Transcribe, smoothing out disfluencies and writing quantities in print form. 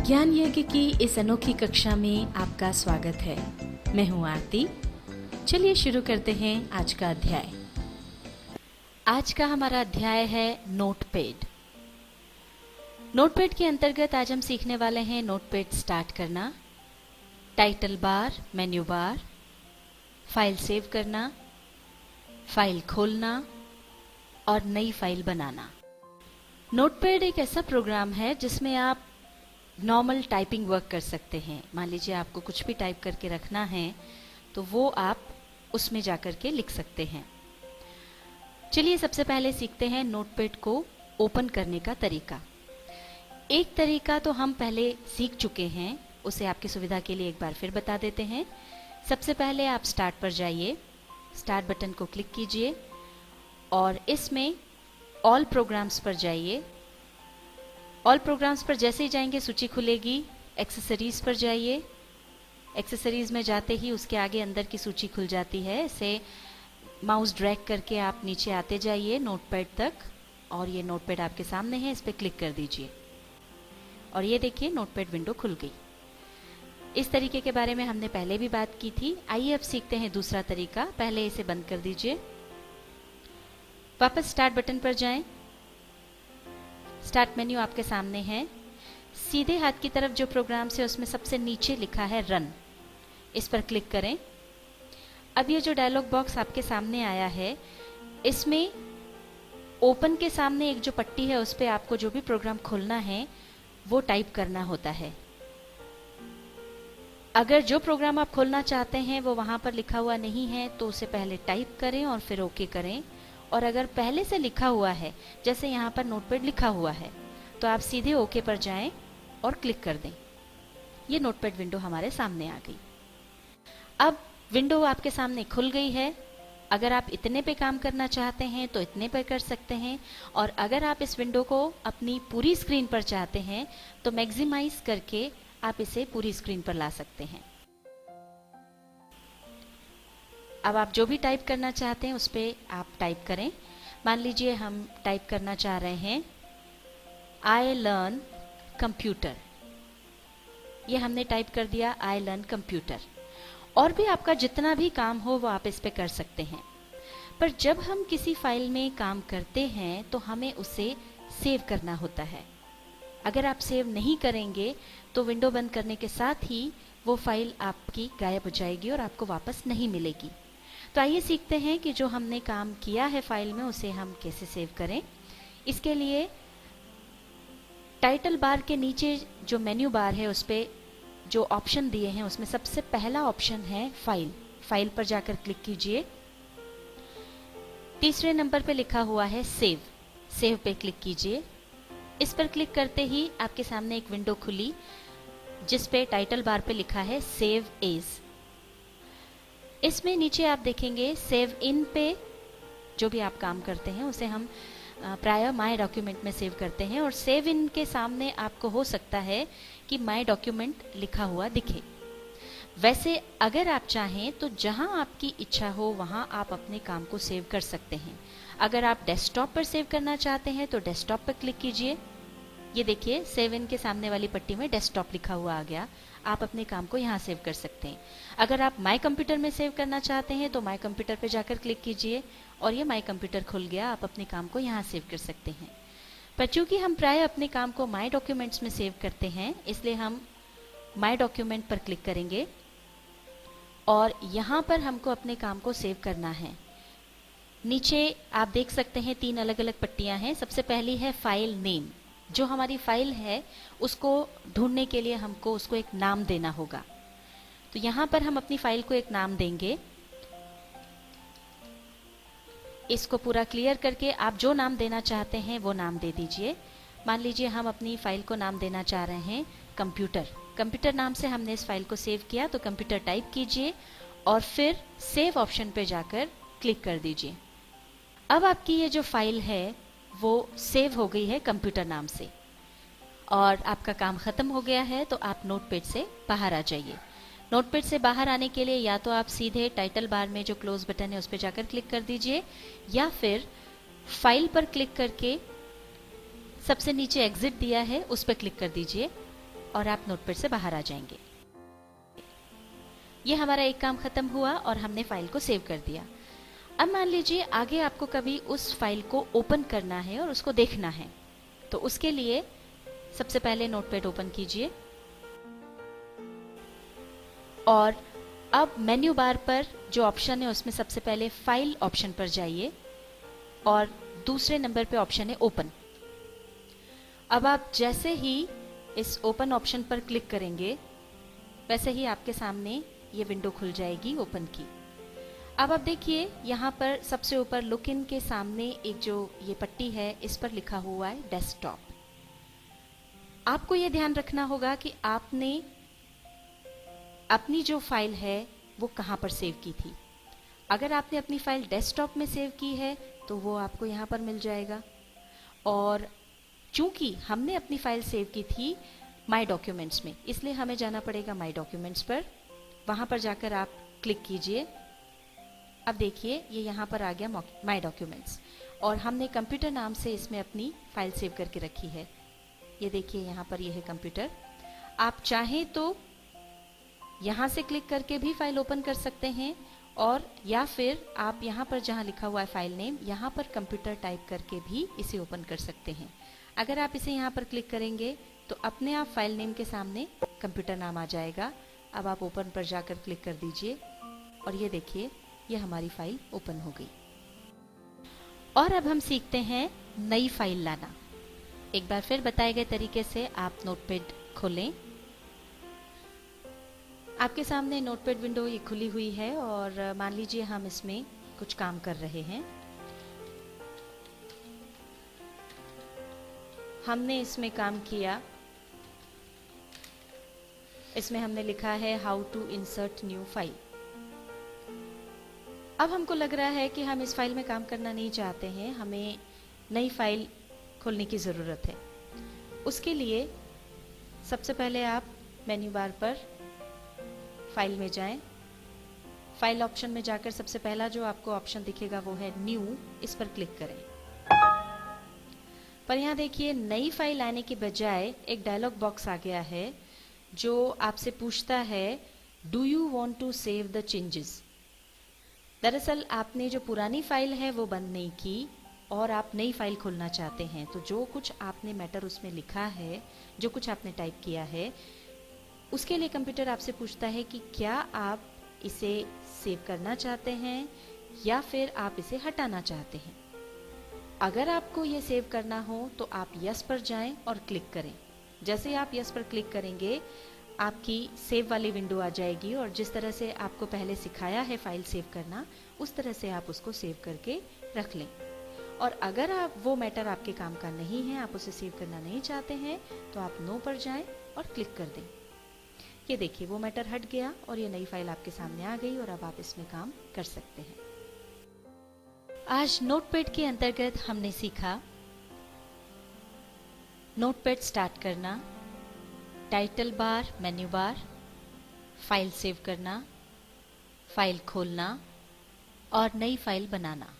ज्ञान यज्ञ की इस अनोखी कक्षा में आपका स्वागत है। मैं हूं आरती। चलिए शुरू करते हैं आज का अध्याय। आज का हमारा अध्याय है नोटपैड। नोटपैड के अंतर्गत आज हम सीखने वाले हैं नोटपैड स्टार्ट करना, title bar, menu bar, file save करना, फाइल खोलना और नई फाइल बनाना। नोटपैड एक ऐसा प्रोग्राम है जिसमें आप नॉर्मल टाइपिंग वर्क कर सकते हैं। मान लीजिए आपको कुछ भी टाइप करके रखना है तो वो आप उसमें जाकर के लिख सकते हैं। चलिए सबसे पहले सीखते हैं नोटपैड को ओपन करने का तरीका। एक तरीका तो हम पहले सीख चुके हैं, उसे आपकी सुविधा के लिए एक बार फिर बता देते हैं। सबसे पहले आप स्टार्ट पर जाइए, स्टार्ट बटन को क्लिक कीजिए और इसमें ऑल प्रोग्राम्स पर जाइए। ऑल प्रोग्राम्स पर जैसे ही जाएंगे सूची खुलेगी। एक्सेसरीज पर जाइए, एक्सेसरीज में जाते ही उसके आगे अंदर की सूची खुल जाती है। इसे माउस ड्रैग करके आप नीचे आते जाइए नोटपैड तक और ये नोटपैड आपके सामने है, इस पर क्लिक कर दीजिए और ये देखिए नोटपैड विंडो खुल गई। इस तरीके के बारे में हमने पहले भी बात की थी। आइए अब सीखते हैं दूसरा तरीका। पहले इसे बंद कर दीजिए, वापस स्टार्ट बटन पर जाएं। स्टार्ट मेन्यू आपके सामने है। सीधे हाथ की तरफ जो प्रोग्राम है उसमें सबसे नीचे लिखा है रन, इस पर क्लिक करें। अब ये जो डायलॉग बॉक्स आपके सामने आया है इसमें ओपन के सामने एक जो पट्टी है उस पर आपको जो भी प्रोग्राम खोलना है वो टाइप करना होता है। अगर जो प्रोग्राम आप खोलना चाहते हैं वो वहां पर लिखा हुआ नहीं है तो उसे पहले टाइप करें और फिर ओके करें। और अगर पहले से लिखा हुआ है, जैसे यहाँ पर नोटपैड लिखा हुआ है, तो आप सीधे ओके पर जाएं और क्लिक कर दें। ये नोटपैड विंडो हमारे सामने आ गई। अब विंडो आपके सामने खुल गई है। अगर आप इतने पे काम करना चाहते हैं तो इतने पे कर सकते हैं और अगर आप इस विंडो को अपनी पूरी स्क्रीन पर चाहते हैं तो मैक्सिमाइज करके आप इसे पूरी स्क्रीन पर ला सकते हैं। अब आप जो भी टाइप करना चाहते हैं उस पर आप टाइप करें। मान लीजिए हम टाइप करना चाह रहे हैं आई लर्न कंप्यूटर। ये हमने टाइप कर दिया, आई लर्न कंप्यूटर। और भी आपका जितना भी काम हो वो आप इस पे कर सकते हैं। पर जब हम किसी फाइल में काम करते हैं तो हमें उसे सेव करना होता है। अगर आप सेव नहीं करेंगे तो विंडो बंद करने के साथ ही वो फाइल आपकी गायब हो जाएगी और आपको वापस नहीं मिलेगी। तो आइए सीखते हैं कि जो हमने काम किया है फाइल में उसे हम कैसे सेव करें। इसके लिए टाइटल बार के नीचे जो मेन्यू बार है उस पे जो ऑप्शन दिए हैं उसमें सबसे पहला ऑप्शन है फाइल। फाइल पर जाकर क्लिक कीजिए। तीसरे नंबर पे लिखा हुआ है सेव, सेव पे क्लिक कीजिए। इस पर क्लिक करते ही आपके सामने एक विंडो खुली जिस पे टाइटल बार पे लिखा है सेव एज। इसमें नीचे आप देखेंगे सेव इन पे जो भी आप काम करते हैं उसे हम प्राय माय डॉक्यूमेंट में सेव करते हैं और सेव इन के सामने आपको हो सकता है कि माय डॉक्यूमेंट लिखा हुआ दिखे। वैसे अगर आप चाहें तो जहां आपकी इच्छा हो वहां आप अपने काम को सेव कर सकते हैं। अगर आप डेस्कटॉप पर सेव करना चाहते हैं तो डेस्कटॉप पर क्लिक कीजिए। ये देखिए सेव इन के सामने वाली पट्टी में डेस्कटॉप लिखा हुआ आ गया। आप अपने काम को यहाँ सेव कर सकते हैं। अगर आप माय कंप्यूटर में सेव करना चाहते हैं तो माय कंप्यूटर पे जाकर क्लिक कीजिए और ये माय कंप्यूटर खुल गया। आप अपने काम को यहाँ सेव कर सकते हैं। पर चूंकि हम प्राय अपने काम को माय डॉक्यूमेंट्स में सेव करते हैं इसलिए हम माय डॉक्यूमेंट पर क्लिक करेंगे और यहाँ पर हमको अपने काम को सेव करना है। नीचे आप देख सकते हैं 3 अलग अलग पट्टियां हैं। सबसे पहली है फाइल नेम। जो हमारी फाइल है उसको ढूंढने के लिए हमको उसको एक नाम देना होगा। तो यहाँ पर हम अपनी फाइल को एक नाम देंगे। इसको पूरा क्लियर करके आप जो नाम देना चाहते हैं वो नाम दे दीजिए। मान लीजिए हम अपनी फाइल को नाम देना चाह रहे हैं कंप्यूटर। कंप्यूटर नाम से हमने इस फाइल को सेव किया तो कंप्यूटर टाइप कीजिए और फिर सेव ऑप्शन पे जाकर क्लिक कर दीजिए। अब आपकी ये जो फाइल है वो सेव हो गई है कंप्यूटर नाम से और आपका काम खत्म हो गया है। तो आप नोटपैड से बाहर आ जाइए। नोटपैड से बाहर आने के लिए या तो आप सीधे टाइटल बार में जो क्लोज बटन है उस पर जाकर क्लिक कर दीजिए या फिर फाइल पर क्लिक करके सबसे नीचे एग्जिट दिया है उस पर क्लिक कर दीजिए और आप नोटपैड से बाहर आ जाएंगे। ये हमारा एक काम खत्म हुआ और हमने फाइल को सेव कर दिया। अब मान लीजिए आगे आपको कभी उस फाइल को ओपन करना है और उसको देखना है, तो उसके लिए सबसे पहले नोटपैड ओपन कीजिए और अब मेन्यू बार पर जो ऑप्शन है उसमें सबसे पहले फाइल ऑप्शन पर जाइए और दूसरे नंबर पे ऑप्शन है ओपन। अब आप जैसे ही इस ओपन ऑप्शन पर क्लिक करेंगे वैसे ही आपके सामने ये विंडो खुल जाएगी ओपन की। अब आप देखिए यहाँ पर सबसे ऊपर लुक इन के सामने एक जो ये पट्टी है इस पर लिखा हुआ है डेस्कटॉप। आपको ये ध्यान रखना होगा कि आपने अपनी जो फाइल है वो कहाँ पर सेव की थी। अगर आपने अपनी फाइल डेस्कटॉप में सेव की है तो वो आपको यहाँ पर मिल जाएगा, और चूंकि हमने अपनी फाइल सेव की थी माय डॉक्यूमेंट्स में, इसलिए हमें जाना पड़ेगा माय डॉक्यूमेंट्स पर। वहाँ पर जाकर आप क्लिक कीजिए। अब देखिए ये यहाँ पर आ गया माय डॉक्यूमेंट्स, और हमने कंप्यूटर नाम से इसमें अपनी फाइल सेव करके रखी है। ये देखिए यहाँ पर ये है कंप्यूटर। आप चाहें तो यहाँ से क्लिक करके भी फाइल ओपन कर सकते हैं, और या फिर आप यहाँ पर जहाँ लिखा हुआ है फाइल नेम, यहाँ पर कंप्यूटर टाइप करके भी इसे ओपन कर सकते हैं। अगर आप इसे यहाँ पर क्लिक करेंगे तो अपने आप फाइल नेम के सामने कंप्यूटर नाम आ जाएगा। अब आप ओपन पर जाकर क्लिक कर दीजिए और ये देखिए ये हमारी फाइल ओपन हो गई। और अब हम सीखते हैं नई फाइल लाना। एक बार फिर बताए गए तरीके से आप नोटपैड खोलें। आपके सामने नोटपैड विंडो ये खुली हुई है और मान लीजिए हम इसमें कुछ काम कर रहे हैं। हमने इसमें काम किया, इसमें हमने लिखा है how to insert new file. अब हमको लग रहा है कि हम इस फाइल में काम करना नहीं चाहते हैं, हमें नई फाइल खोलने की ज़रूरत है। उसके लिए सबसे पहले आप मेन्यू बार पर फाइल में जाएं। फाइल ऑप्शन में जाकर सबसे पहला जो आपको ऑप्शन दिखेगा वो है न्यू, इस पर क्लिक करें। पर यहाँ देखिए नई फाइल आने के बजाय एक डायलॉग बॉक्स आ गया है जो आपसे पूछता है do you want to save the changes. दरअसल आपने जो पुरानी फाइल है वो बंद नहीं की और आप नई फाइल खोलना चाहते हैं, तो जो कुछ आपने मैटर उसमें लिखा है, जो कुछ आपने टाइप किया है, उसके लिए कंप्यूटर आपसे पूछता है कि क्या आप इसे सेव करना चाहते हैं या फिर आप इसे हटाना चाहते हैं। अगर आपको ये सेव करना हो तो आप यस पर जाएं और क्लिक करें। जैसे आप यस पर क्लिक करेंगे आपकी सेव वाली विंडो आ जाएगी, और जिस तरह से आपको पहले सिखाया है फाइल सेव करना उस तरह से आप उसको सेव करके रख लें। और अगर आप वो मैटर आपके काम का नहीं है, आप उसे सेव करना नहीं चाहते हैं, तो आप नो पर जाएं और क्लिक कर दें। ये देखिए वो मैटर हट गया और ये नई फाइल आपके सामने आ गई और अब आप इसमें काम कर सकते हैं। आज नोटपैड के अंतर्गत हमने सीखा नोटपैड स्टार्ट करना, title bar, menu bar, file save करना, फाइल खोलना और नई फाइल बनाना।